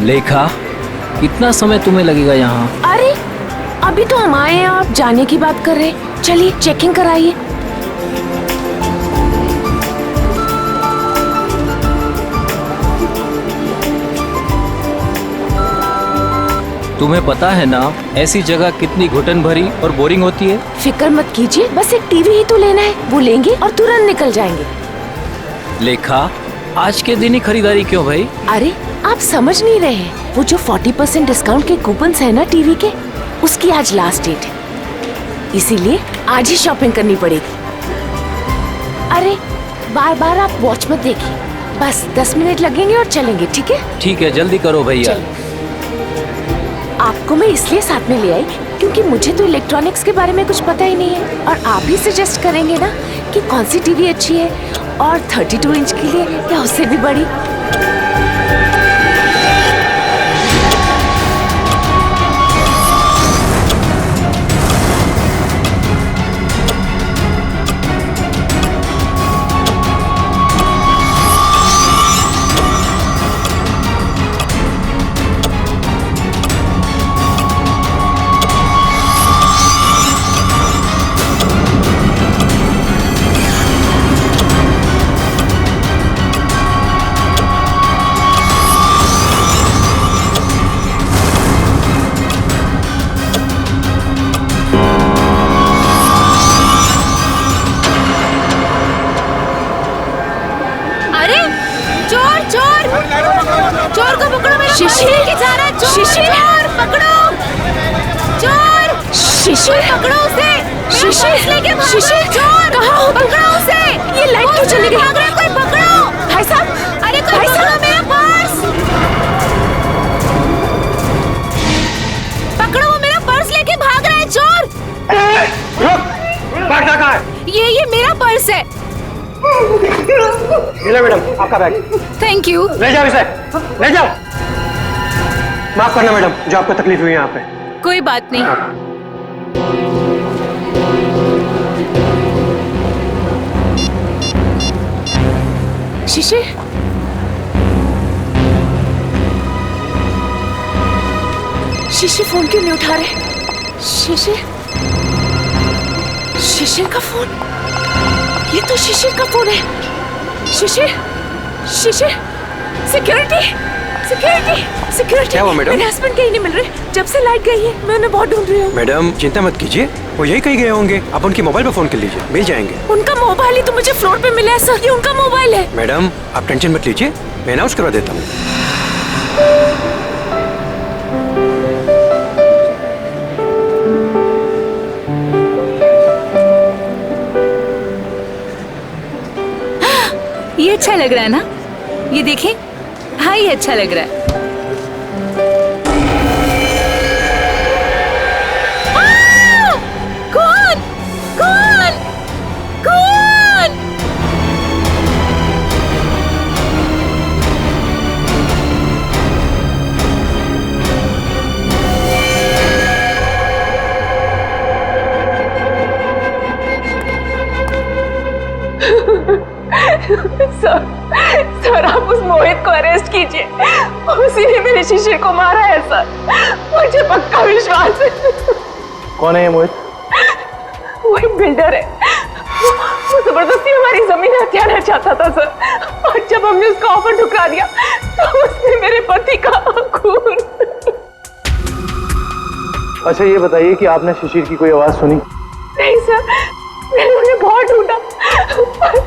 लेखा, कितना समय तुम्हें लगेगा यहाँ? अरे अभी तो हम आए हैं, आप जाने की बात कर रहे हैं। चलिए चेकिंग कराइए। तुम्हें पता है ना ऐसी जगह कितनी घुटन भरी और बोरिंग होती है। फिक्र मत कीजिए, बस एक टीवी ही तो लेना है, वो लेंगे और तुरंत निकल जाएंगे। लेखा, आज के दिन ही खरीदारी क्यों भाई? अरे आप समझ नहीं रहे हैं, वो जो 40% डिस्काउंट के कूपन्स है ना टीवी के, उसकी आज लास्ट डेट है, इसीलिए आज ही शॉपिंग करनी पड़ेगी। अरे बार बार आप वॉच मत देखिए, बस 10 मिनट लगेंगे और चलेंगे, ठीक है? ठीक है, जल्दी करो भैया। आपको मैं इसलिए साथ में ले आई क्योंकि मुझे तो इलेक्ट्रॉनिक्स के बारे में कुछ पता ही नहीं है, और आप ही सजेस्ट करेंगे ना कि कौन सी टीवी अच्छी है, और 32 इंच के लिए या उससे भी बड़ी। चोर को पकड़ो, मेरा शिशिर लेके जा रहा है। शिशिर पकड़ो, चोर शिशिर पकड़ो उसे। शिशिर लेके शिशिर चोर कहाँ हो? पकड़ो उसे। ये लाइट क्यों चली गई? भाग रहा है कोई, पकड़ो। भाई साहब, अरे कोई भाई साहब, मेरा पर्स पकड़ो, वो मेरा पर्स लेके भाग रहा है चोर। रुक, बैग कहाँ है? ये मेरा पर्स है। मिला मैडम आपका बैग। Thank you. ले जाओ इसे, ले जाओ। माफ करना मैडम, जो आपको तकलीफ हुई यहाँ पे। कोई बात नहीं। शिशिर, शिशिर फोन क्यों नहीं उठा रहे? शिशिर, शिशिर का फोन, ये तो शिशिर का फोन है। शिशिर, शिशिर, सिक्योरिटी, सिक्योरिटी, सिक्योरिटी। क्या हुआ मैडम? मेरे हस्बैंड कहीं नहीं मिल रहे, जब से लाइट गई है मैं उन्हें बहुत ढूंढ रही हूँ। मैडम चिंता मत कीजिए, वो यही कहीं गए होंगे। आप उनके मोबाइल पर फोन कर लीजिए, मिल जाएंगे। उनका मोबाइल ही तो मुझे फ्लोर पे मिला है सर, ये उनका मोबाइल है। मैडम आप टेंशन मत लीजिए, मैं अनाउंस करवा देता हूँ। ये अच्छा लग रहा है ना, ये देखें। हाँ ये अच्छा लग रहा है। कौन कौन कौन? सर आप उस मोहित को अरेस्ट कीजिए, उसी ने मेरे शिशिर को मारा है सर, मुझे पक्का विश्वास है। कौन है ये मोहित? वो एक बिल्डर है, वो जबरदस्ती हमारी जमीन हथियाना चाहता था सर, और जब हमने उसका ऑफर ठुकरा दिया तो उसने मेरे पति का खून। अच्छा ये बताइए कि आपने शिशिर की कोई आवाज सुनी? नहीं सर, मैंने उन्हें बहुत ढूंढा,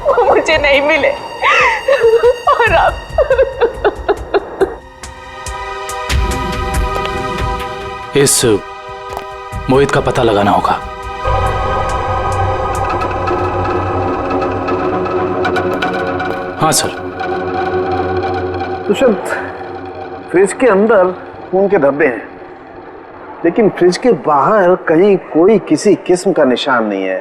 वो मुझे नहीं मिले, और आप इस मोहित का पता लगाना होगा। हाँ सर। दुष्यंत, फ्रिज के अंदर खून के धब्बे हैं, लेकिन फ्रिज के बाहर कहीं कोई किसी किस्म का निशान नहीं है।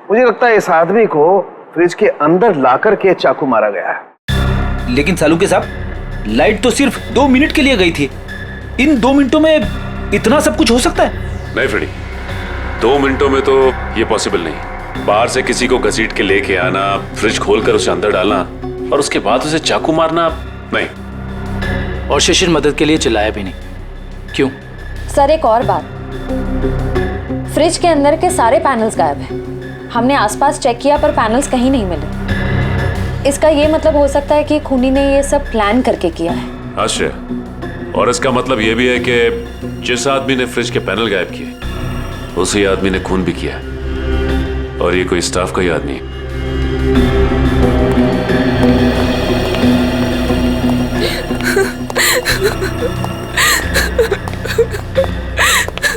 मुझे लगता है इस आदमी को फ्रिज के अंदर लाकर के चाकू मारा गया है। लेकिन सालुके साहब, लाइट तो सिर्फ 2 मिनट के लिए गई थी, इन 2 मिनटों में इतना सब कुछ हो सकता है? नहीं फ्रेडी, 2 मिनटों में तो ये पॉसिबल नहीं। बाहर से किसी को घसीट के लेके आना, फ्रिज खोलकर उसे अंदर डालना और उसके बाद उसे चाकू मारना, नहीं। और शिशिर मदद के लिए चिल्लाया भी नहीं। क्यों? सर एक और बात, फ्रिज के अंदर के सारे पैनल्स गायब हैं। हमने आसपास चेक किया पर पैनल्स कहीं नहीं मिले। इसका ये मतलब हो सकता है कि खूनी ने ये सब प्लान करके किया है। आश्रय, और इसका मतलब ये भी है कि जिस आदमी ने फ्रिज के पैनल गायब किए उसी आदमी ने खून भी किया, और ये कोई स्टाफ का ही आदमी है।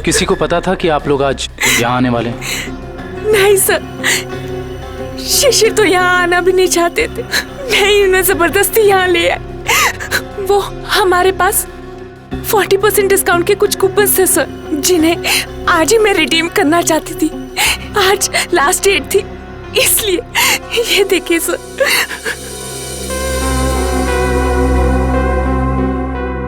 किसी को पता था कि आप लोग आज यहाँ आने वाले हैं? नहीं सर, शिशिर तो यहाँ आना भी नहीं चाहते थे। नहीं, उन्हें जबरदस्ती यहाँ ले आए। वो हमारे पास 40% डिस्काउंट के कुछ कूपन्स थे सर, जिन्हें आज ही मैं रिडीम करना चाहती थी। आज लास्ट डेट थी, इसलिए ये देखिए सर।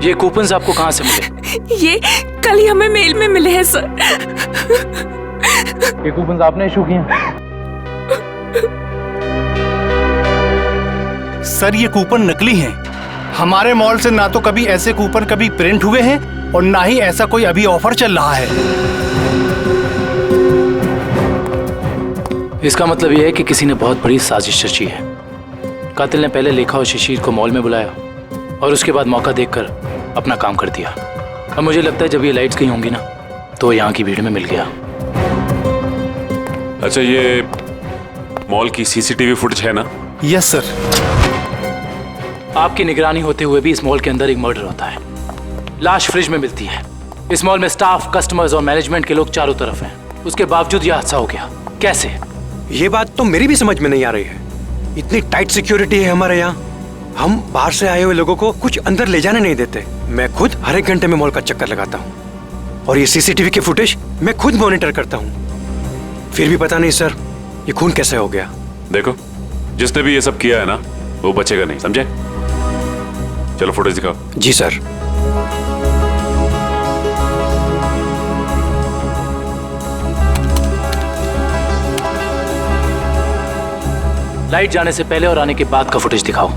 ये कूपन्स आपको कहाँ से मिले? ये कल ही हमें मेल में मिले हैं सर। ये कूपन्स आपने इशू किए? सर ये कूपन नकली हैं। हमारे मॉल से ना तो कभी ऐसे कूपन कभी प्रिंट हुए हैं और ना ही ऐसा कोई अभी ऑफर चल रहा है। इसका मतलब यह है कि किसी ने बहुत बड़ी साजिश रची है। कातिल ने पहले लेखा और शिशिर को मॉल में बुलाया और उसके बाद मौका देखकर अपना काम कर दिया। अब मुझे लगता है जब ये लाइट्स गई होंगी ना तो यहाँ की भीड़ में मिल गया। अच्छा, ये मॉल की सीसीटीवी फुटेज है ना? Yes sir. आपकी निगरानी होते हुए भी इस मॉल के अंदर एक मर्डर होता है। लाश फ्रिज में मिलती है। इस मॉल में स्टाफ, कस्टमर्स और मैनेजमेंट के लोग चारों तरफ हैं। उसके बावजूद यह हादसा हो गया। कैसे? ये बात तो मेरी भी समझ में नहीं आ रही है। इतनी टाइट सिक्योरिटी है हमारे यहाँ, हम बाहर से आए हुए लोगों को कुछ अंदर ले जाने नहीं देते। मैं खुद हर एक घंटे में मॉल का चक्कर लगाता हूँ और ये सीसीटीवी की फुटेज मैं खुद मॉनिटर करता हूँ। फिर भी पता नहीं सर, ये खून कैसे हो गया। देखो, जिसने भी ये सब किया है ना वो बचेगा नहीं, समझे? चलो फुटेज दिखाओ। जी सर। लाइट जाने से पहले और आने के बाद का फुटेज दिखाओ।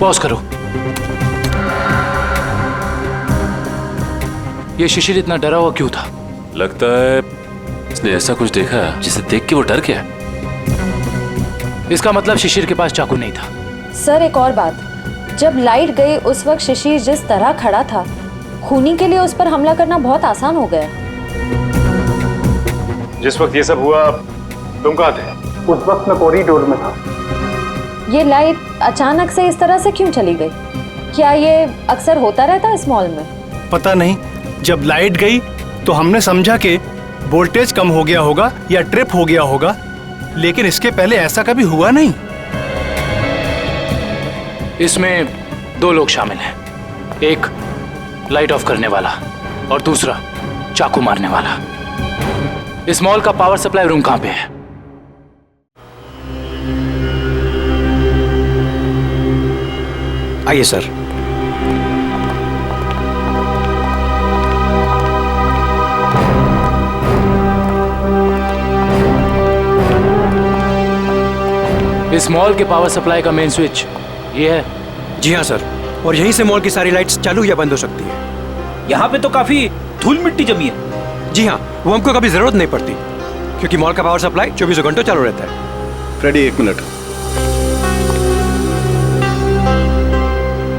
पॉज करो। ये शिशिर इतना डरा हुआ क्यों था? लगता है इसने ऐसा कुछ देखा जिसे देख के वो डर गया। इसका मतलब शिशिर के पास चाकू नहीं था। सर एक और बात, जब लाइट गई उस वक्त शिशिर जिस तरह खड़ा था, खूनी के लिए उस पर हमला करना बहुत आसान हो गया। जिस वक्त ये सब हुआ तुम कहाँ थे? उस वक्त मैं कॉरिडोर में था। ये लाइट अचानक से इस तरह से क्यों चली गई? क्या ये अक्सर होता रहता है इस मॉल में? पता नहीं, जब लाइट गई तो हमने समझा कि वोल्टेज कम हो गया होगा या ट्रिप हो गया होगा, लेकिन इसके पहले ऐसा कभी हुआ नहीं। इसमें दो लोग शामिल हैं, एक लाइट ऑफ करने वाला और दूसरा चाकू मारने वाला। इस मॉल का पावर सप्लाई रूम कहां पे है? आइए सर। इस मॉल के पावर सप्लाई का मेन स्विच ये है? जी हाँ सर, और यहीं से मॉल की सारी लाइट्स चालू या बंद हो सकती है। यहाँ पे तो काफी धूल मिट्टी जमी है। जी हाँ, वो हमको कभी जरूरत नहीं पड़ती क्योंकि मॉल का पावर सप्लाई 24 घंटों चालू रहता है। फ्रेडी एक मिनट,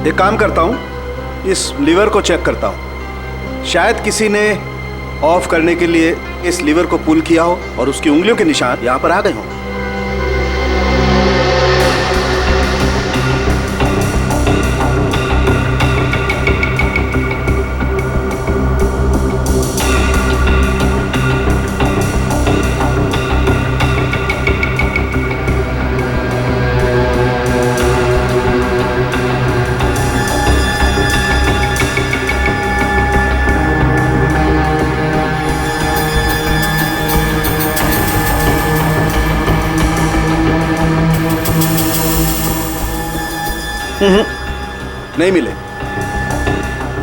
एक काम करता हूँ, इस लीवर को चेक करता हूँ। शायद किसी ने ऑफ करने के लिए इस लीवर को पुल किया हो और उसकी उंगलियों के निशान यहाँ पर आ गए हों। नहीं मिले।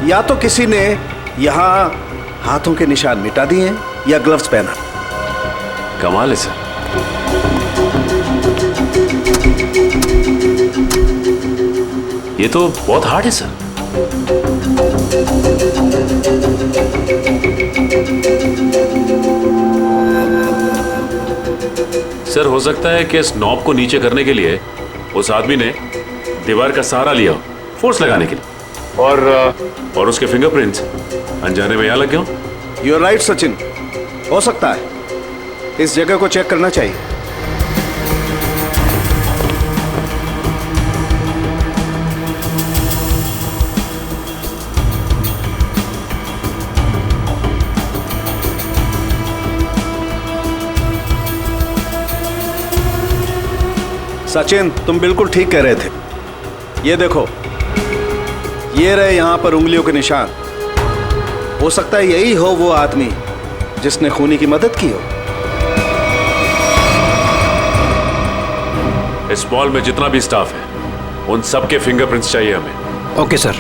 या तो किसी ने यहाँ हाथों के निशान मिटा दिए हैं या ग्लव्स पहना। कमाल है सर। ये तो बहुत हार्ड है सर। सर हो सकता है कि इस नॉब को नीचे करने के लिए उस आदमी ने दीवार का सहारा लिया फोर्स लगाने के लिए और उसके फिंगरप्रिंट्स अनजाने में यहां लग गए। यू आर राइट सचिन, हो सकता है। इस जगह को चेक करना चाहिए। सचिन, तुम बिल्कुल ठीक कह रहे थे। ये देखो, ये रहे यहां पर उंगलियों के निशान। हो सकता है यही हो वो आदमी जिसने खूनी की मदद की हो। इस मॉल में जितना भी स्टाफ है उन सबके फिंगरप्रिंट्स चाहिए हमें। Okay sir.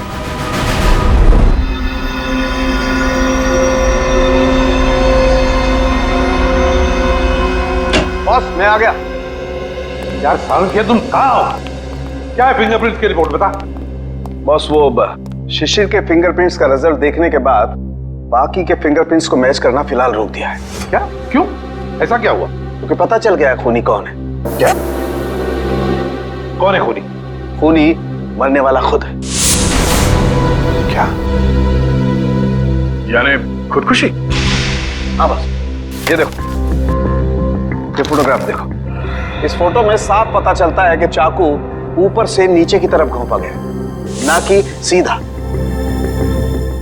बॉस, मैं आ गया। यार सालुंखे, तुम कहाँ हो? क्या है फिंगरप्रिंट्स की रिपोर्ट, बता। बॉस, वो शिशिर के फिंगरप्रिंट्स का रिजल्ट देखने के बाद बाकी के फिंगरप्रिंट्स को मैच करना फिलहाल रोक दिया है। क्या? क्यों? ऐसा क्या हुआ? क्योंकि पता चल गया है खूनी कौन है। क्या? कौन है खूनी? खूनी मरने वाला खुद है। क्या? यानी खुदकुशी? हाँ बस, ये देखो, ये फोटोग्राफ देखो। इस फोटो में साफ पता चलता है कि चाकू ऊपर से नीचे की तरफ घोंपा गया, ना कि सीधा।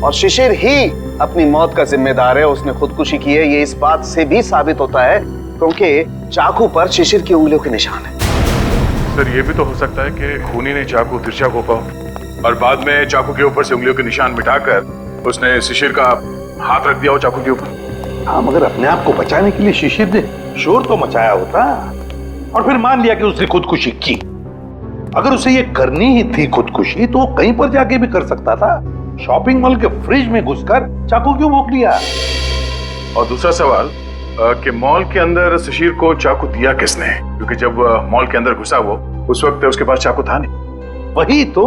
और शिशिर ही अपनी मौत का जिम्मेदार है, उसने खुदकुशी की है। ये इस बात से भी साबित होता है क्योंकि चाकू पर शिशिर की उंगलियों के निशान है। सर, ये भी तो हो सकता है कि खूनी ने चाकू तिरछा घोंपा और बाद में चाकू के ऊपर से उंगलियों के निशान मिटाकर उसने शिशिर का हाथ रख दिया हो चाकू के ऊपर। हाँ, मगर अपने आप को बचाने के लिए शिशिर ने शोर तो मचाया होता और फिर मान लिया कि उसने खुदकुशी की। अगर उसे ये करनी ही थी खुदकुशी तो कहीं पर जाके भी कर सकता था। शॉपिंग मॉल के फ्रिज में घुसकर चाकू क्यों भोंक लिया? और दूसरा सवाल कि मॉल के अंदर शिशिर को चाकू दिया किसने? क्योंकि जब मॉल के अंदर घुसा वो, उस वक्त उसके पास चाकू था नहीं। वही तो,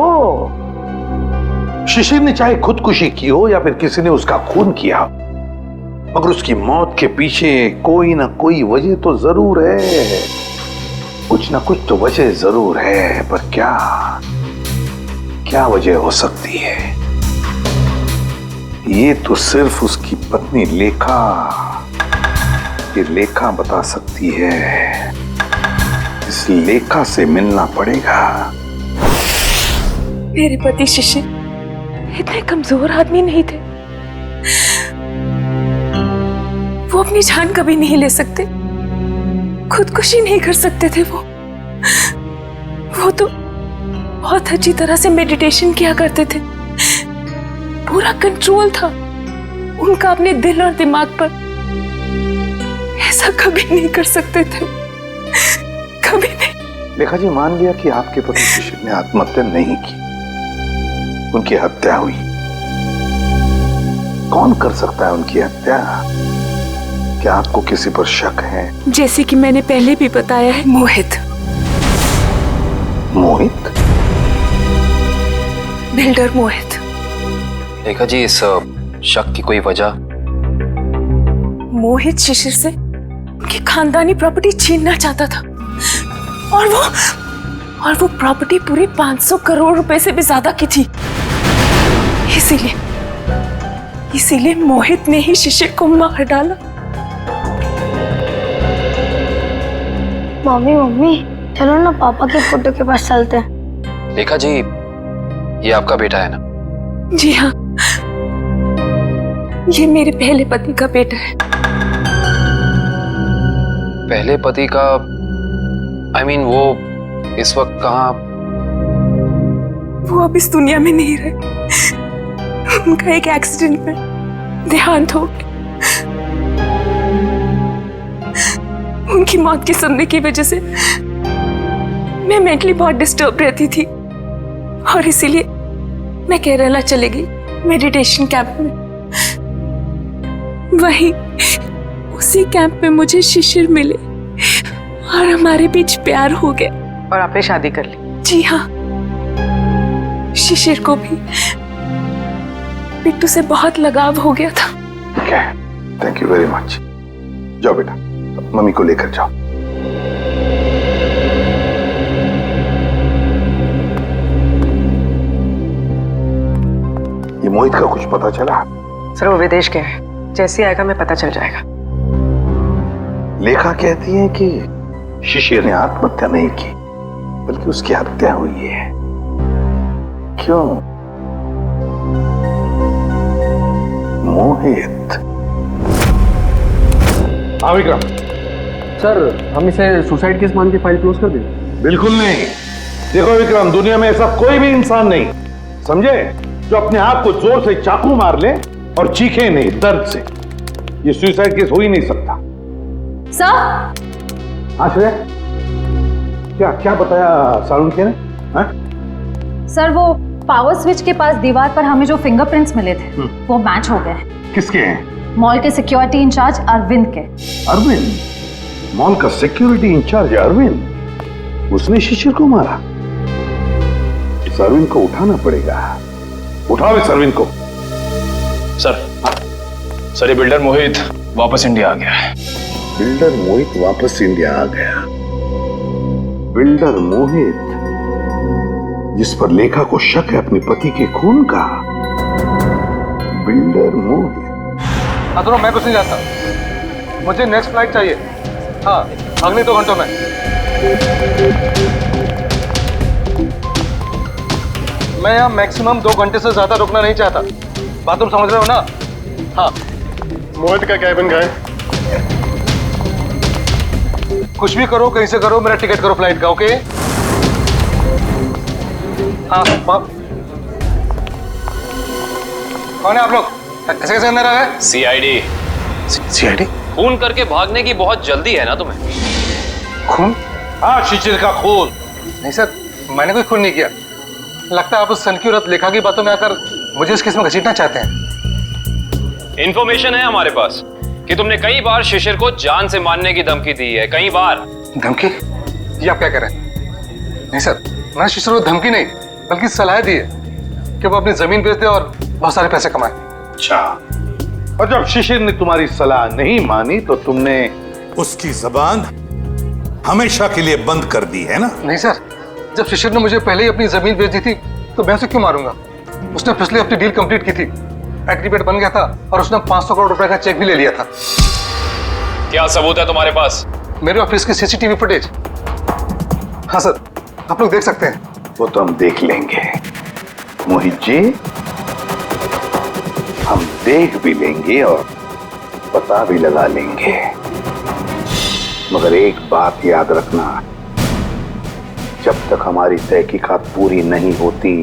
शिशिर ने चाहे खुदकुशी की हो या फिर किसी ने उसका खून किया, मगर उसकी मौत के पीछे कोई ना कोई वजह तो जरूर है। कुछ ना कुछ तो वजह जरूर है, पर क्या वजह हो सकती है? ये तो सिर्फ उसकी पत्नी लेखा बता सकती है। इस लेखा से मिलना पड़ेगा। मेरे पति शिशिर इतने कमजोर आदमी नहीं थे। वो अपनी जान कभी नहीं ले सकते, खुदकुशी नहीं कर सकते थे। वो तो बहुत अच्छी तरह से मेडिटेशन किया करते थे। पूरा कंट्रोल था उनका अपने दिल और दिमाग पर। ऐसा कभी नहीं कर सकते थे, कभी नहीं। लेखा जी, मान लिया कि आपके पति शिशिर ने आत्महत्या नहीं की, उनकी हत्या हुई। कौन कर सकता है उनकी हत्या? क्या आपको किसी पर शक है? जैसे कि मैंने पहले भी बताया है, मोहित। मोहित? बिल्डर मोहित। लेखा जी, इस शक की कोई वजह? मोहित शिशिर से उनकी खानदानी प्रॉपर्टी छीनना चाहता था और वो प्रॉपर्टी पूरे 500 करोड़ रुपए से भी ज्यादा की थी। इसीलिए मोहित ने ही शिशिर को मार डाला। मम्मी, चलो ना पापा के फोटो के पास चलते हैं। लेखा जी, ये आपका बेटा है ना? जी हाँ, ये मेरे पहले पति का बेटा है। पहले पति का? I mean, वो इस वक्त कहाँ? वो अब इस दुनिया में नहीं रहे। उनका एक एक्सीडेंट में देहांत हो गया। उनकी मौत की सुनने की वजह से मैं मेंटली बहुत डिस्टर्ब रहती थी। और इसीलिए मैं केरला चली गई मेडिटेशन कैंप में। वहीं उसी कैंप में मुझे शिशिर मिले और हमारे बीच प्यार हो गया। और आपने शादी कर ली? जी हाँ, शिशिर को भी बिट्टू से बहुत लगाव हो गया था। ठीक है, थैंक यू वेरी मच। जाओ बेटा, मम्मी को लेकर जाओ। ये मोहित का कुछ पता चला? सर वो विदेश गया है, जैसे आएगा मैं पता चल जाएगा। लेखा कहती है कि शिशिर ने आत्महत्या नहीं की, बल्कि उसकी हत्या हुई है। क्यों? मोहित। हाँ विक्रम। सर हम इसे सुसाइड केस मान के फाइल क्लोज कर दें? बिल्कुल नहीं। देखो विक्रम, दुनिया में ऐसा कोई भी इंसान नहीं, समझे, जो अपने आप को जोर से चाकू मार ले और चीखे नहीं दर्द से। ये सुसाइड केस हो ही नहीं सकता। सर। आश्रय, क्या क्या बताया सालुंखे ने? सर वो पावर स्विच के पास दीवार पर हमें जो फिंगरप्रिंट्स मिले थे वो मैच हो गए। किसके हैं? मॉल के सिक्योरिटी इंचार्ज अरविंद के। अरविंद? मॉल का सिक्योरिटी इंचार्ज अरविंद? उसने शिशिर को मारा? इस अरविंद को उठाना पड़ेगा। उठाओ इस अरविंद को। सर ये बिल्डर मोहित वापस इंडिया आ गया है। बिल्डर मोहित वापस इंडिया आ गया? बिल्डर मोहित जिस पर लेखा को शक है अपने पति के खून का? बिल्डर मोहित। अतुल, मैं कुछ नहीं जानता, मुझे नेक्स्ट फ्लाइट चाहिए। हाँ, अगले 2 घंटों में। मैं यहाँ मैक्सिमम 2 घंटे से ज्यादा रुकना नहीं चाहता। बात तुम समझ रहे हो ना? हाँ। मोहित का कैबिन का है। कुछ भी करो, कहीं से करो, मेरा टिकट करो फ्लाइट का। ओके? हाँ। कौन है आप लोग? ऐसे कैसे अंदर आ गए? सीआईडी। सीआईडी? खून करके भागने की बहुत जल्दी है ना तुम्हें? खून? हाँ, शिशिर का खून। नहीं सर, मैंने कोई खून नहीं किया। लगता है आप उस सनकी औरत लेखा की बातों में आकर मुझे इस केस में घसीटना चाहते हैं। इंफॉर्मेशन है हमारे पास कि तुमने कई बार शिशिर को जान से मारने की धमकी दी है। कई बार। धमकी? ये आप क्या कह रहे हैं? नहीं सर, मैंने शिशिर को धमकी नहीं बल्कि सलाह दी है कि वो अपनी जमीन बेच दे और बहुत सारे पैसे कमाए। अच्छा, और जब शिशिर ने तुम्हारी सलाह नहीं मानी तो तुमने उसकी जबान हमेशा के लिए बंद कर दी है ना? नहीं सर, जब शिशिर ने मुझे पहले ही अपनी जमीन बेच दी थी तो मैं उसे क्यों मारूंगा? उसने पिछले हफ्ते डील कंप्लीट की थी, एग्रीमेंट बन गया था और उसने 500 करोड़ रुपए का चेक भी ले लिया था। क्या सबूत है तुम्हारे पास? मेरे ऑफिस की सीसीटीवी फुटेज। हाँ सर, आप लोग देख सकते हैं। वो तो हम देख लेंगे मोहित जी, हम देख भी लेंगे और पता भी लगा लेंगे। मगर एक बात याद रखना, जब तक हमारी तहकीकात पूरी नहीं होती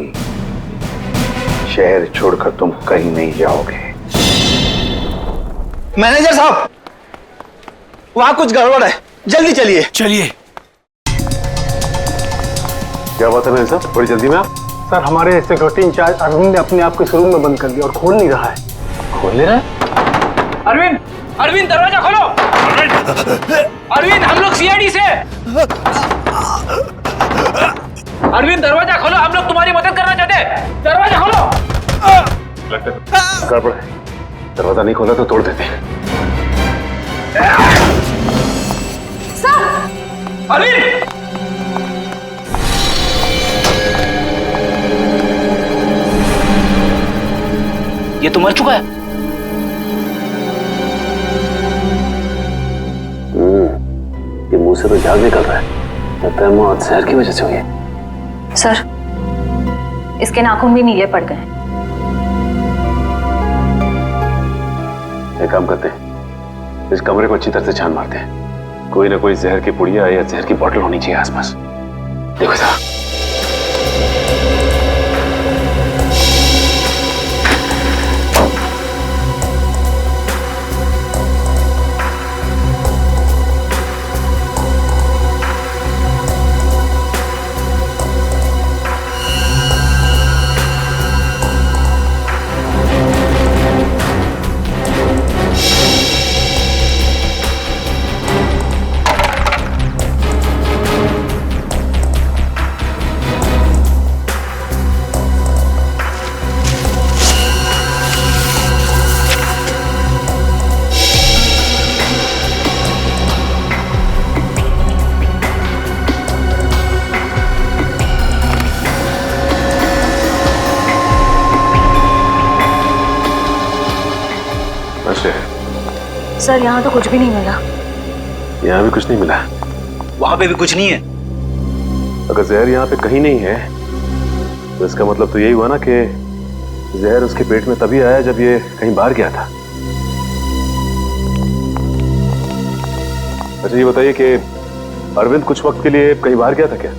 शहर छोड़कर तुम कहीं नहीं जाओगे। मैनेजर साहब, वहां कुछ गड़बड़ है, जल्दी चलिए। चलिए। क्या बात है मैनेजर साहब, बड़ी जल्दी में आप? सर हमारे सिक्योरिटी इंचार्ज अरविंद ने अपने आप को इस रूम में बंद कर दिया और खोल नहीं रहा है। खोल नहीं रहा है? अरविंद, अरविंद दरवाजा खोलो। अरविंद, हम लोग सीआईडी से। अरविंद दरवाजा खोलो, हम लोग तुम्हारी मदद करना चाहते हैं। दरवाजा खोलो। लगता है गड़बड़ है, दरवाजा नहीं खोला तो तोड़ देते हैं। अरविंद! ये तो मर चुका है। ये मुंह से तो झाग निकल रहा है। लगता है मौत जहर की वजह से हुई है। सर, इसके नाखून भी नीले पड़ गए। एक काम करते हैं, इस कमरे को अच्छी तरह से छान मारते हैं। कोई ना कोई जहर की पुड़िया या जहर की बोतल होनी चाहिए आसपास। देखो जरा। सर यहाँ तो कुछ भी नहीं मिला। यहाँ भी कुछ नहीं मिला? वहां पे भी कुछ नहीं है। अगर जहर यहाँ पे कहीं नहीं है तो इसका मतलब तो यही हुआ ना कि जहर उसके पेट में तभी आया जब ये कहीं बाहर गया था। अच्छा ये बताइए कि अरविंद कुछ वक्त के लिए कहीं बाहर गया था क्या?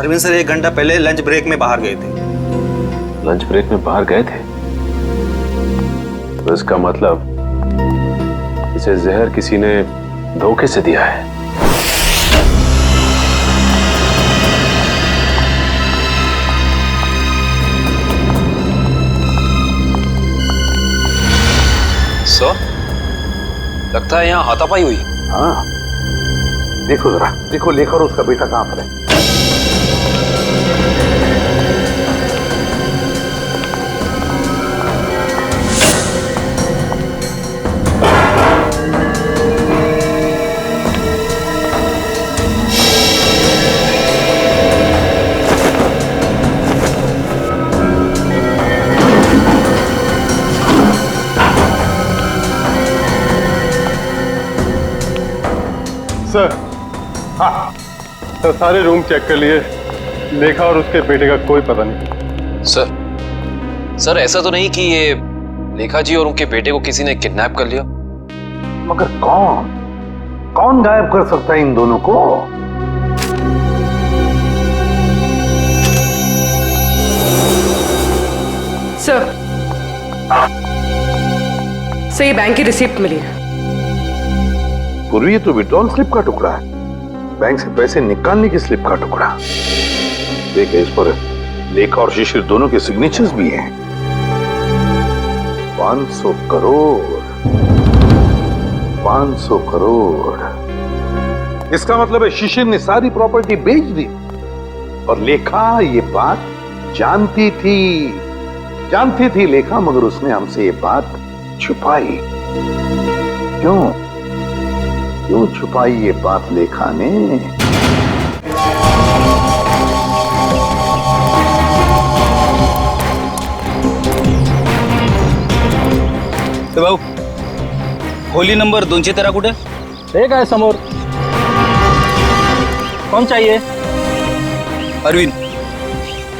अरविंद सर 1 घंटा पहले लंच ब्रेक में बाहर गए थे। लंच ब्रेक में बाहर गए थे? तो इसका मतलब इसे जहर किसी ने धोखे से दिया है। सर, लगता है यहाँ हाथापाई हुई। हाँ, देखो जरा, देखो लेखा और उसका बेटा कहाँ पर है। सर, हाँ सर, सारे रूम चेक कर लिए। लेखा और उसके बेटे का कोई पता नहीं। सर ऐसा तो नहीं कि ये लेखा जी और उनके बेटे को किसी ने किडनैप कर लिया? मगर कौन गायब कर सकता है इन दोनों को? सर, ये बैंक की रिसिप्ट मिली है। पूर्वी ये तो विड्रॉल स्लिप का टुकड़ा है, बैंक से पैसे निकालने की स्लिप का टुकड़ा। देखिए इस पर लेखा और शिशिर दोनों के सिग्नेचर्स भी हैं। 500 करोड़ 500 करोड़। इसका मतलब है शिशिर ने सारी प्रॉपर्टी बेच दी और लेखा ये बात जानती थी लेखा, मगर उसने हमसे ये बात छुपाई। क्यों छुपाई ये बात लेखा ने? तो भाऊ, खोली नंबर 213 कुठे? एक आहे समोर। कौन चाहिए? अरविंद।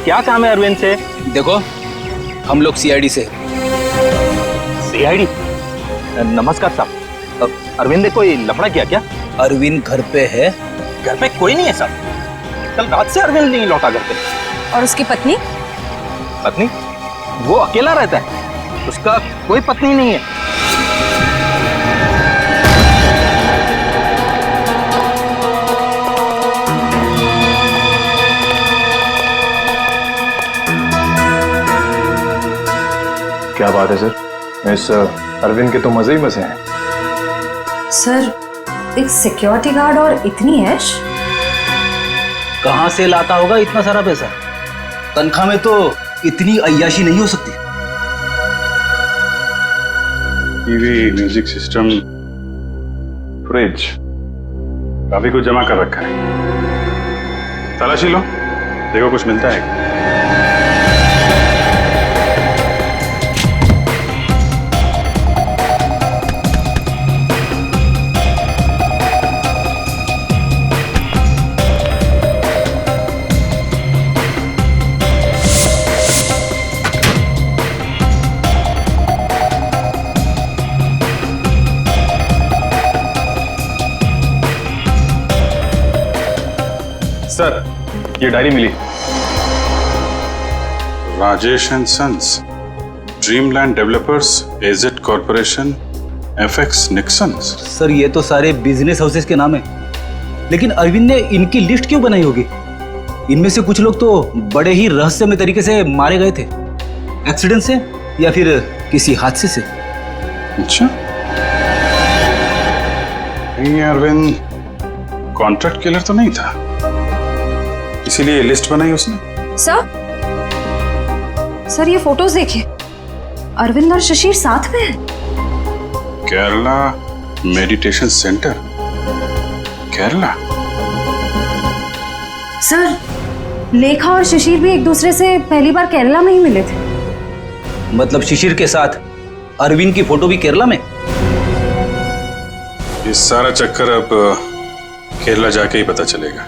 क्या काम है अरविंद से? देखो, हम लोग सीआईडी से। सीआईडी? नमस्कार साहब, अरविंद ने कोई लफड़ा किया क्या? अरविंद घर पे है। घर पे कोई नहीं है साहब, कल रात से अरविंद नहीं लौटा घर पे। और उसकी पत्नी? पत्नी? वो अकेला रहता है, उसका कोई पत्नी नहीं है। क्या बात है सर, इस अरविंद के तो मजे ही मजे हैं। सर, एक सिक्योरिटी गार्ड और इतनी ऐश? कहां से लाता होगा इतना सारा पैसा? तनख्वाह में तो इतनी अय्याशी नहीं हो सकती। टीवी, म्यूजिक सिस्टम, फ्रिज, काफी कुछ जमा कर रखा है। तलाशी लो, देखो कुछ मिलता है। सर, ये डायरी मिली। Rajesh and sons, dreamland developers, A Z corporation, F X Nixons. Sir ये तो सारे बिजनेस हाउसेस के नाम है, लेकिन अरविंद ने इनकी लिस्ट क्यों बनाई होगी? इनमें से कुछ लोग तो बड़े ही रहस्यमय तरीके से मारे गए थे, एक्सीडेंट से या फिर किसी हादसे से। अच्छा, ये अरविंद कॉन्ट्रैक्ट किलर तो नहीं था, इसीलिए लिस्ट बनाई उसने। सर ये फोटोज देखिए, अरविंद और शिशिर साथ में हैं। Kerala meditation centre, Kerala. Sir, लेखा और शिशिर भी एक दूसरे से पहली बार केरला में ही मिले थे। मतलब शिशिर के साथ अरविंद की फोटो भी केरला में? ये सारा चक्कर अब केरला जाके ही पता चलेगा।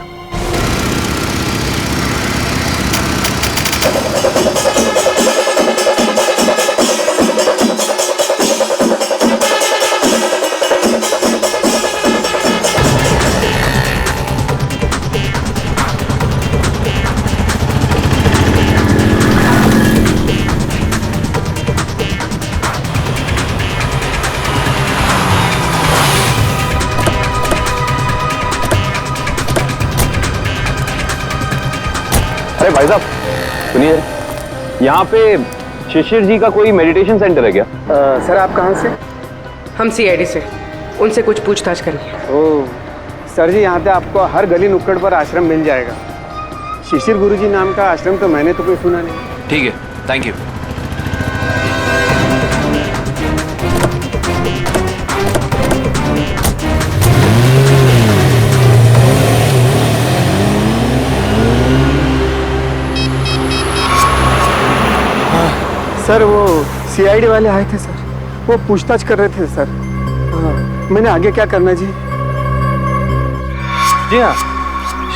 अरे भाई साहब सुनिए, यहाँ पे शिशिर जी का कोई मेडिटेशन सेंटर है क्या? सर आप कहाँ से? हम CID से, उनसे कुछ पूछताछ करनी है। ओह सर जी, यहाँ पे आपको हर गली नुक्कड़ पर आश्रम मिल जाएगा। शिशिर गुरुजी नाम का आश्रम तो मैंने तो कोई सुना नहीं। ठीक है, थैंक यू। सर वो CID वाले आए थे सर, वो पूछताछ कर रहे थे सर। हाँ, मैंने आगे क्या करना जी? जी हाँ,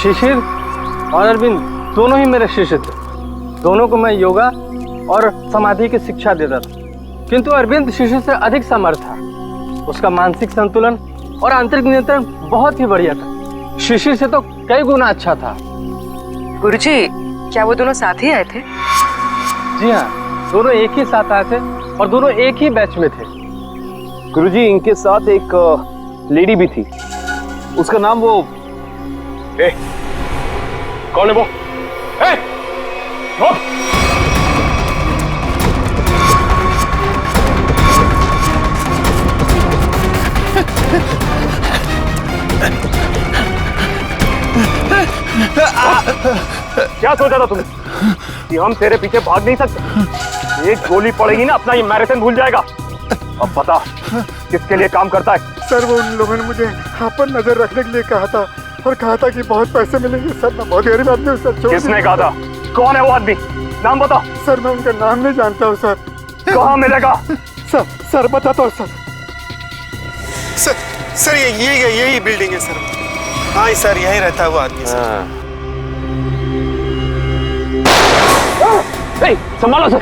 शिशिर और अरविंद दोनों ही मेरे शिष्य थे। दोनों को मैं योगा और समाधि की शिक्षा देता था, किंतु अरविंद शिशिर से अधिक समर्थ था। उसका मानसिक संतुलन और आंतरिक नियंत्रण बहुत ही बढ़िया था। शिशिर से तो कई गुना अच्छा था। गुरुजी, क्या वो दोनों साथ ही आए थे? जी हाँ, दोनों एक ही साथ आए थे और दोनों एक ही बैच में थे। गुरुजी, इनके साथ एक लेडी भी थी, उसका नाम वो कौन है वो? क्या सोचा था तुमने कि हम तेरे पीछे भाग नहीं सकते? एक गोली पड़ेगी ना, अपना ये मैराथन भूल जाएगा। अब बता किसके लिए काम करता है? सर वो उन लोगों ने मुझे यहाँ पर नजर रखने के लिए कहा था और कहा था कि बहुत पैसे मिलेंगे। सर मैं बहुत गरीब आदमी हूँ सर। किसने कहा था? कौन है वो आदमी? नाम बता। सर मैं उनका नाम नहीं जानता हूँ सर। कहाँ मिलेगा? सर बताता हूँ सर। सर यही बिल्डिंग है सर। हाँ सर यही रहता है वो आदमी सर। संभालो सर।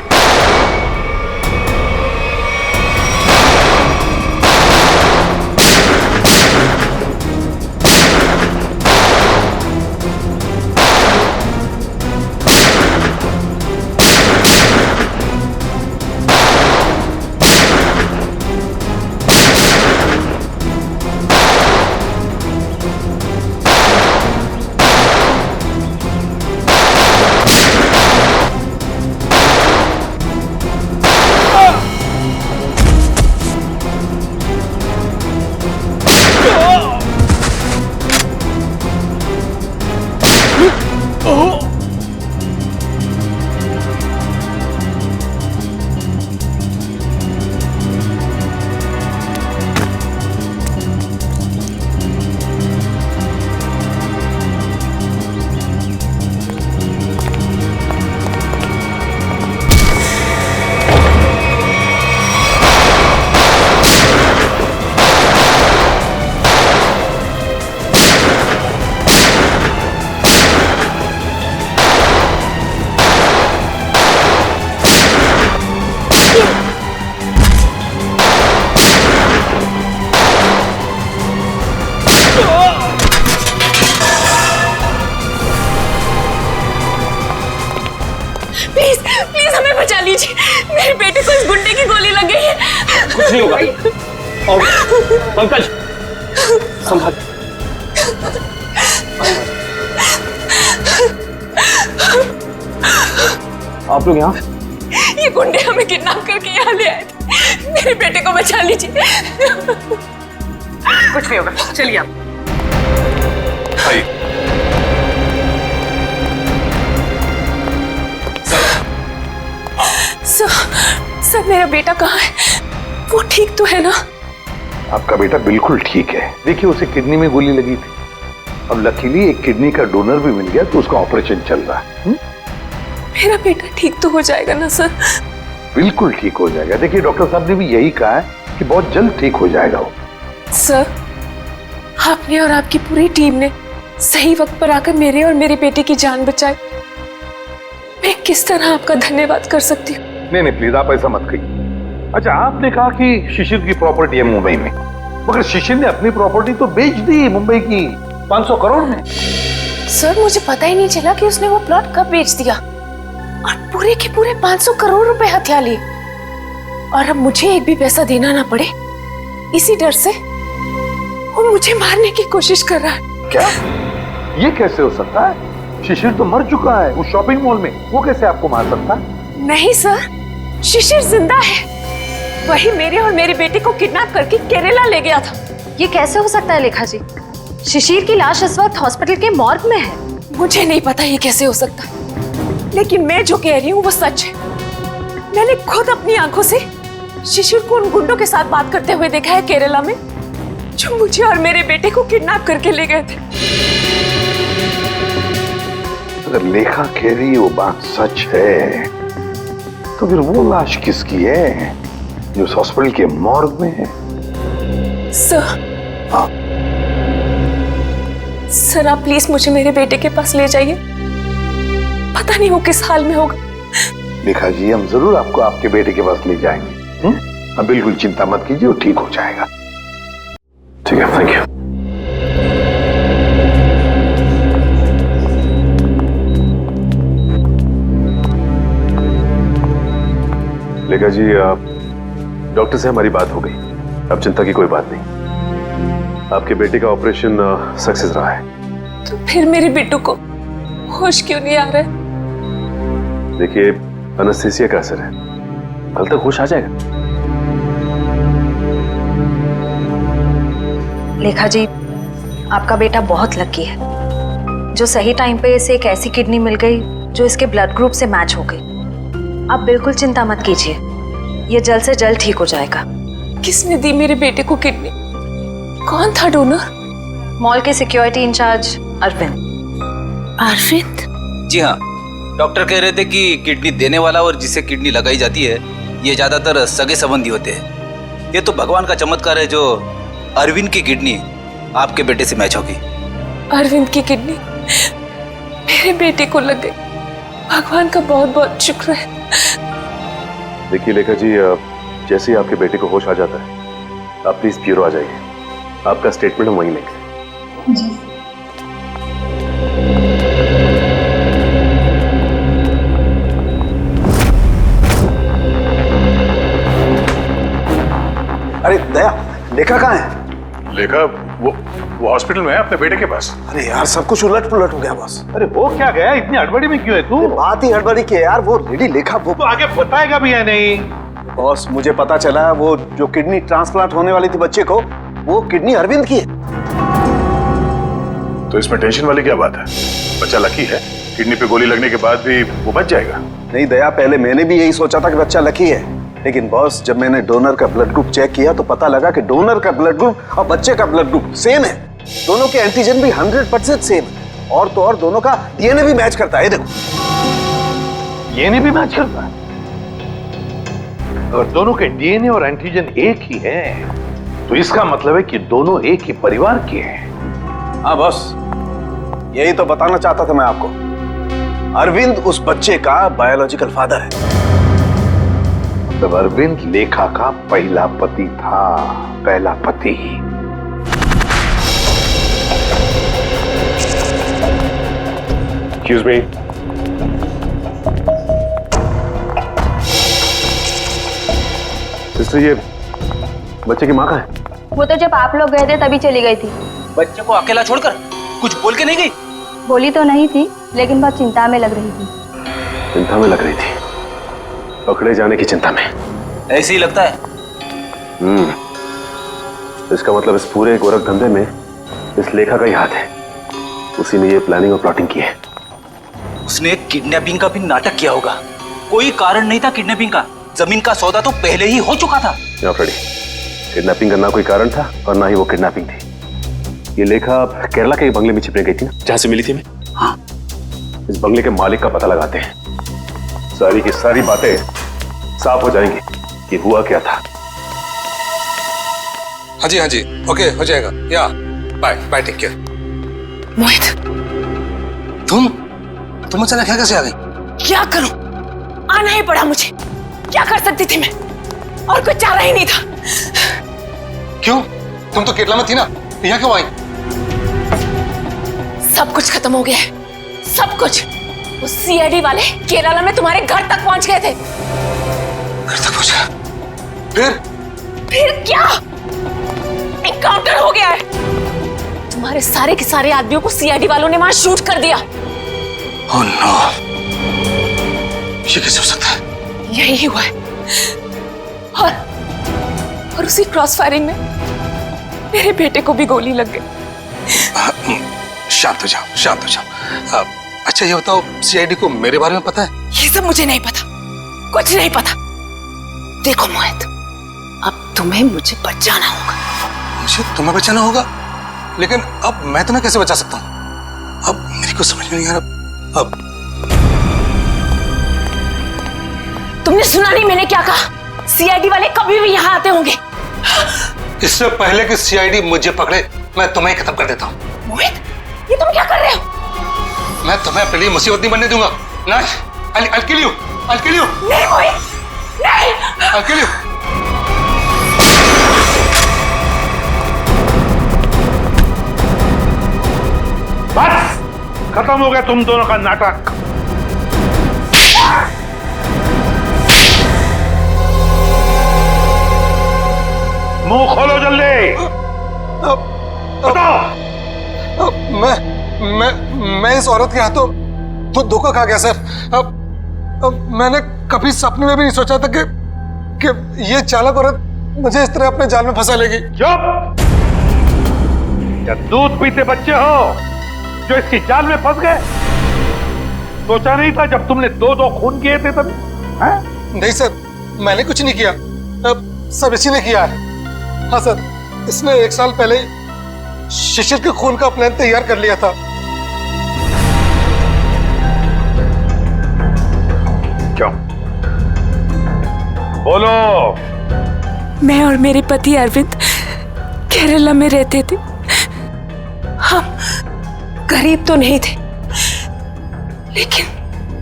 प्लीज हमें बचा लीजिए, मेरे बेटे को इस गुंडे की गोली लग गई है। कुछ नहीं होगा। और पंकज संभाल। आप लोग यहाँ? ये गुंडे हमें किडनैप करके यहाँ ले आए थे, मेरे बेटे को बचा लीजिए। कुछ नहीं होगा, चलिए आप। सर मेरा बेटा कहाँ है? वो ठीक तो है ना? आपका बेटा बिल्कुल ठीक है। देखिए उसे किडनी में गोली लगी थी, अब लकीली एक किडनी का डोनर भी मिल गया तो उसका ऑपरेशन चल रहा है। मेरा बेटा ठीक तो हो जाएगा ना सर? बिल्कुल ठीक हो जाएगा। देखिए डॉक्टर साहब ने भी यही कहा है कि बहुत जल्द ठीक हो जाएगा वो। सर आपने और आपकी पूरी टीम ने सही वक्त पर आकर मेरे और मेरे बेटे की जान बचाई। मैं किस तरह आपका धन्यवाद कर सकती हूँ? नहीं नहीं प्लीज आप ऐसा मत कहिए। अच्छा आपने कहा कि शिशिर की प्रॉपर्टी है मुंबई में, मगर शिशिर ने अपनी प्रॉपर्टी तो बेच दी मुंबई की 500 करोड़ में। सर मुझे पता ही नहीं चला कि उसने वो प्लॉट कब बेच दिया और पूरे के पूरे 500 करोड़ रुपए हथिया लिए। और अब मुझे एक भी पैसा देना ना पड़े, इसी डर से वो मुझे मारने की कोशिश कर रहा है। क्या? ये कैसे हो सकता है? शिशिर तो मर चुका है उस शॉपिंग मॉल में, वो कैसे आपको मार सकता है? नहीं सर, शिशिर जिंदा है। वही मेरे और मेरे बेटे को किडनैप करके केरला ले गया था। ये कैसे हो सकता है लेखा जी? शिशिर की लाश इस वक्त हॉस्पिटल के मॉर्ग में है। मुझे नहीं पता ये कैसे हो सकता है, लेकिन मैं जो कह रही हूँ वो सच है। मैंने खुद अपनी आंखों से शिशिर को उन गुंडों के साथ बात करते हुए देखा है केरला में, जो मुझे और मेरे बेटे को किडनैप करके ले गए थे। अगर लेखा कह रही वो बात सच है तो फिर वो लाश किसकी है जो उस हॉस्पिटल के मॉर्ग में है? सर, सर आप प्लीज मुझे मेरे बेटे के पास ले जाइए। पता नहीं वो किस हाल में होगा। लेखा जी हम जरूर आपको आपके बेटे के पास ले जाएंगे। अब बिल्कुल चिंता मत कीजिए, वो ठीक हो जाएगा। ठीक है, थैंक यू। लेखा जी डॉक्टर से हमारी बात हो गई, अब चिंता की कोई बात नहीं। आपके बेटे का ऑपरेशन सक्सेस रहा है। तो फिर मेरे बेटू को होश क्यों नहीं आ रहा है? देखिए एनेस्थीसिया का असर है, कल तक होश आ जाएगा। लेखा जी आपका बेटा बहुत लकी है जो सही टाइम पे इसे एक ऐसी किडनी मिल गई जो इसके ब्लड ग्रुप से मैच हो गई। आप बिल्कुल चिंता मत कीजिए, ये जल्द से जल्द ठीक हो जाएगा। किसने दी मेरे बेटे को किडनी? कौन था डोनर? मॉल के सिक्योरिटी इंचार्ज अरविंद। अरविंद? जी हाँ, डॉक्टर कह रहे थे कि किडनी देने वाला और जिसे किडनी लगाई जाती है ये ज्यादातर सगे संबंधी होते हैं। ये तो भगवान का चमत्कार है जो अरविंद की किडनी आपके बेटे से मैच होगी। अरविंद की किडनी मेरे बेटे को लग गई, भगवान का बहुत बहुत शुक्र है। देखिए लेखा जी जैसे ही आपके बेटे को होश आ जाता है आप प्लीज ब्यूरो आ जाइए, आपका स्टेटमेंट हम वहीं लेंगे। जी। अरे दया, लेखा कहाँ है? लेखा वो हॉस्पिटल में है अपने बेटे के पास। अरे यार सब कुछ उलट पुलट हो गया बॉस। अरे वो क्या गया, इतनी हड़बड़ी में क्यों है तू? बात ही हड़बड़ी की है यार, वो लेडी लेखा वो तो आगे बताएगा भी या नहीं? बॉस मुझे पता चला वो जो किडनी ट्रांसप्लांट होने वाली थी बच्चे को, वो किडनी अरविंद की है। तो इसमें टेंशन वाली क्या बात है? बच्चा लकी है, किडनी पे गोली लगने के बाद भी वो बच जाएगा। नहीं दया, पहले मैंने भी यही सोचा था कि बच्चा लकी है, लेकिन बॉस जब मैंने डोनर का ब्लड ग्रुप चेक किया तो पता लगा कि डोनर का ब्लड ग्रुप और बच्चे का ब्लड ग्रुप सेम है। दोनों के एंटीजन भी 100% सेम है, और तो और दोनों का डीएनए भी मैच करता है। देखो डीएनए भी मैच करता है। अगर दोनों के डीएनए और एंटीजन एक ही है तो इसका मतलब है कि दोनों एक ही परिवार के हैं। हाँ बॉस, यही तो बताना चाहता था मैं आपको। अरविंद उस बच्चे का बायोलॉजिकल फादर है। मतलब अरविंद लेखा का पहला पति था, पहला पति। Excuse me. सिस्टर ये बच्चे की माँ कहाँ है? वो तो जब आप लोग गए थे तभी चली गई थी। बच्चे को अकेला छोड़कर कुछ बोल के नहीं गई? बोली तो नहीं थी, लेकिन बहुत चिंता में लग रही थी। चिंता में लग रही थी? पकड़े जाने की चिंता में? ऐसे ही लगता है। इसका मतलब इस पूरे गोरख धंधे में इस लेखा का ही हाथ है। उसी ने ये प्लानिंग और प्लॉटिंग की है। उसने किडनैपिंग का भी नाटक किया होगा। कोई कारण नहीं था किडनैपिंग का, जमीन का सौदा तो पहले ही हो चुका था। फ्रेडी, किडनैपिंग का ना कोई कारण था और ना ही वो किडनैपिंग थी। ये लेखा केरला के बंगले में छिपने गई थी ना, जहां से मिली थी मैं। हाँ, इस बंगले के मालिक का पता लगाते हैं, सारी की सारी बातें साफ हो जाएंगी कि हुआ क्या था। हाँ जी ओके हो जाएगा। या बाय बाय, टेक केयर। मोहित, तुम अचानक यहाँ कैसे आ गई? क्या करूं? आना ही पड़ा मुझे। क्या कर सकती थी मैं? और कोई चारा ही नहीं था। क्यों? तुम तो केरला में थी ना, यहाँ क्यों आई? सब कुछ खत्म हो गया है, सब कुछ। वो सीआईडी वाले केरला में तुम्हारे घर तक पहुंच गए थे। घर तक पहुंचा? फिर क्या? एनकाउंटर हो गया है। तुम्हारे सारे के सारे आदमियों को सीआईडी वालों ने वहां शूट कर दिया। ओह नो, ये कैसे हो सकता है? यही हुआ है। और उसी क्रॉस फायरिंग में मेरे बेटे को भी गोली लग गई। शांत हो जाओ, शांत हो जाओ। अच्छा ये बताओ, सीआईडी को मेरे बारे में पता है? ये सब मुझे नहीं पता, कुछ नहीं पता। देखो मोहित, अब तुम्हें मुझे बचाना होगा। मुझे तुम्हें बचाना होगा? लेकिन अब मैं तुम्हें कैसे बचा सकता हूँ? अब मेरी को समझ में नहीं आ रहा। अब तुमने सुना नहीं मैंने क्या कहा? सीआईडी वाले कभी भी यहाँ आते होंगे। इससे पहले कि सीआईडी मुझे पकड़े, मैं तुम्हें खत्म कर देता हूँ। मोहित, ये तुम क्या कर रहे हो? मैं तुम्हें अपने लिए मुसीबत नहीं बनने दूंगा। नहीं, I'll kill you, I'll kill you। नहीं मोहित, नहीं। I'll kill you। बस खत्म हो गया तुम दोनों का नाटक। मुंह खोलो जल्दी, बताओ। मैं इस औरत के हाथों तो धोखा खा गया सर। अब मैंने कभी सपने में भी नहीं सोचा था कि ये चालाक औरत मुझे इस तरह अपने जाल में फंसा लेगी। चुप! क्या दूध पीते बच्चे हो जो इसकी जाल में फंस गए? सोचा नहीं था जब तुमने दो खून किए थे तभी? नहीं सर, मैंने कुछ नहीं किया। अब सब इसी ने किया है। हाँ सर, इसने 1 साल पहले शिशिर के खून का प्लान तैयार कर लिया था। क्यों? बोलो। मैं और मेरे पति अरविंद केरला में रहते थे। हम गरीब तो नहीं थे, लेकिन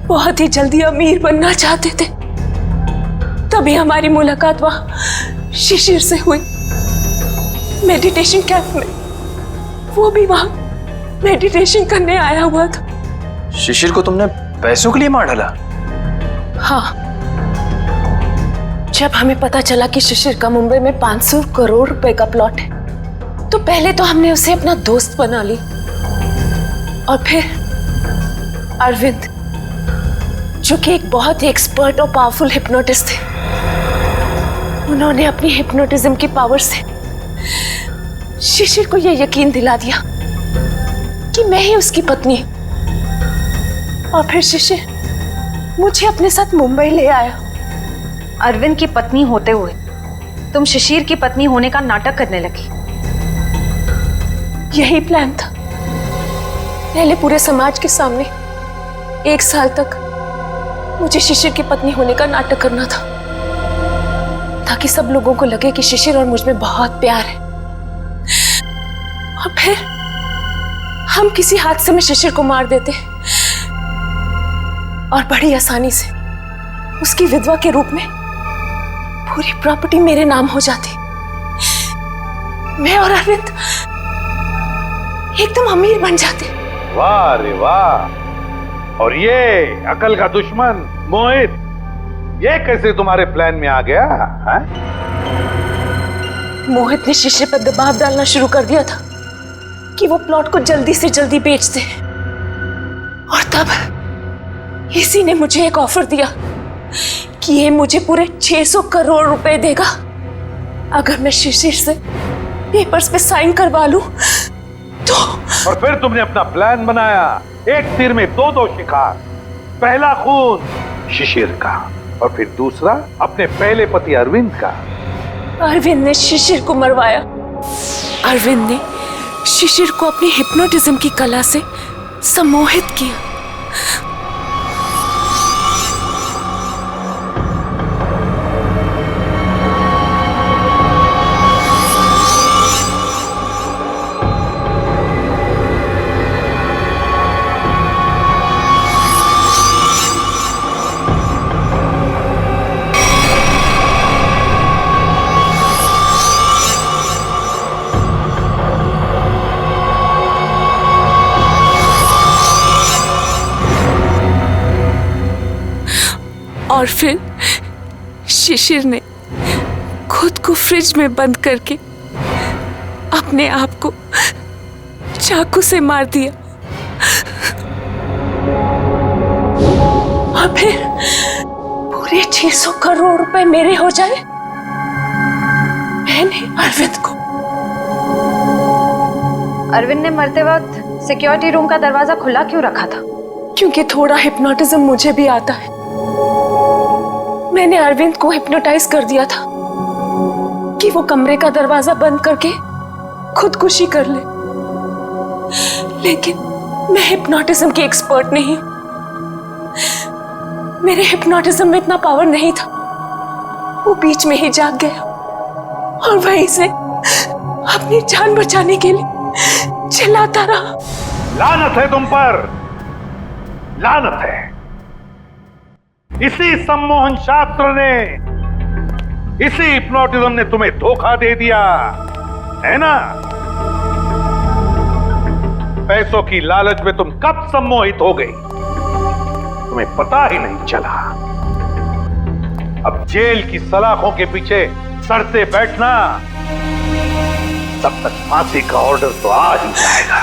बहुत ही जल्दी अमीर बनना चाहते थे। तभी हमारी मुलाकात वहां शिशिर से हुई, मेडिटेशन कैंप में। वो भी वहां मेडिटेशन करने आया हुआ था। शिशिर को तुमने पैसों के लिए मार डाला? हाँ, जब हमें पता चला कि शिशिर का मुंबई में 500 करोड़ रुपए का प्लॉट है, तो पहले तो हमने उसे अपना दोस्त बना ली, और फिर अरविंद, जो कि एक बहुत ही एक्सपर्ट और पावरफुल हिप्नोटिस्ट थे, उन्होंने अपनी हिप्नोटिज्म की पावर से शिशिर को यह यकीन दिला दिया कि मैं ही उसकी पत्नी हूं। और फिर शिशिर मुझे अपने साथ मुंबई ले आया। अरविंद की पत्नी होते हुए तुम शिशिर की पत्नी होने का नाटक करने लगी। यही प्लान था। पहले पूरे समाज के सामने 1 साल तक मुझे शिशिर की पत्नी होने का नाटक करना था, ताकि सब लोगों को लगे कि शिशिर और मुझ में बहुत प्यार है। और फिर हम किसी हादसे में शिशिर को मार देते और बड़ी आसानी से उसकी विधवा के रूप में पूरी प्रॉपर्टी मेरे नाम हो जाती। मैं और अरविंद एकदम अमीर बन जाते। वाह रे वाह! और ये अकल का दुश्मन मोहित, ये कैसे तुम्हारे प्लान में आ गया? है? मोहित ने शिशिर पर दबाव डालना शुरू कर दिया था कि वो प्लॉट को जल्दी से जल्दी बेच दे। और तब इसी ने मुझे एक ऑफर दिया कि ये मुझे पूरे 600 करोड़ रुपए देगा अगर मैं शिशिर से पेपर्स पे साइन करवा लूं तो। और फिर तुमने अपना प्लान बनाया, एक तीर में दो शिकार। पहला खून शिशिर का, और फिर दूसरा अपने पहले पति अरविंद का। अरविंद ने शिशिर को मरवाया। अरविंद ने शिशिर को अपनी हिप्नोटिज्म की कला से सम्मोहित किया। और फिर शिशिर ने खुद को फ्रिज में बंद करके अपने आप को चाकू से मार दिया। और फिर पूरे 600 करोड़ रुपए मेरे हो जाए। मैंने अरविंद को। अरविंद ने मरते वक्त सिक्योरिटी रूम का दरवाजा खुला क्यों रखा था? क्योंकि थोड़ा हिप्नोटिज्म मुझे भी आता है। मैंने अरविंद को हिप्नोटाइज कर दिया था कि वो कमरे का दरवाजा बंद करके खुदकुशी कर ले। लेकिन मैं हिप्नोटिज्म की एक्सपर्ट नहीं हूं। मेरे हिप्नोटिज्म में इतना पावर नहीं था। वो बीच में ही जाग गया और वहीं से अपनी जान बचाने के लिए चिल्लाता रहा। लानत है तुम पर, लानत है। इसी सम्मोहन शास्त्र ने, इसी हिप्नोटिज्म ने तुम्हें धोखा दे दिया है ना? पैसों की लालच में तुम कब सम्मोहित हो गई, तुम्हें पता ही नहीं चला। अब जेल की सलाखों के पीछे सड़ते बैठना, तब तक फांसी का ऑर्डर तो आ ही जाएगा।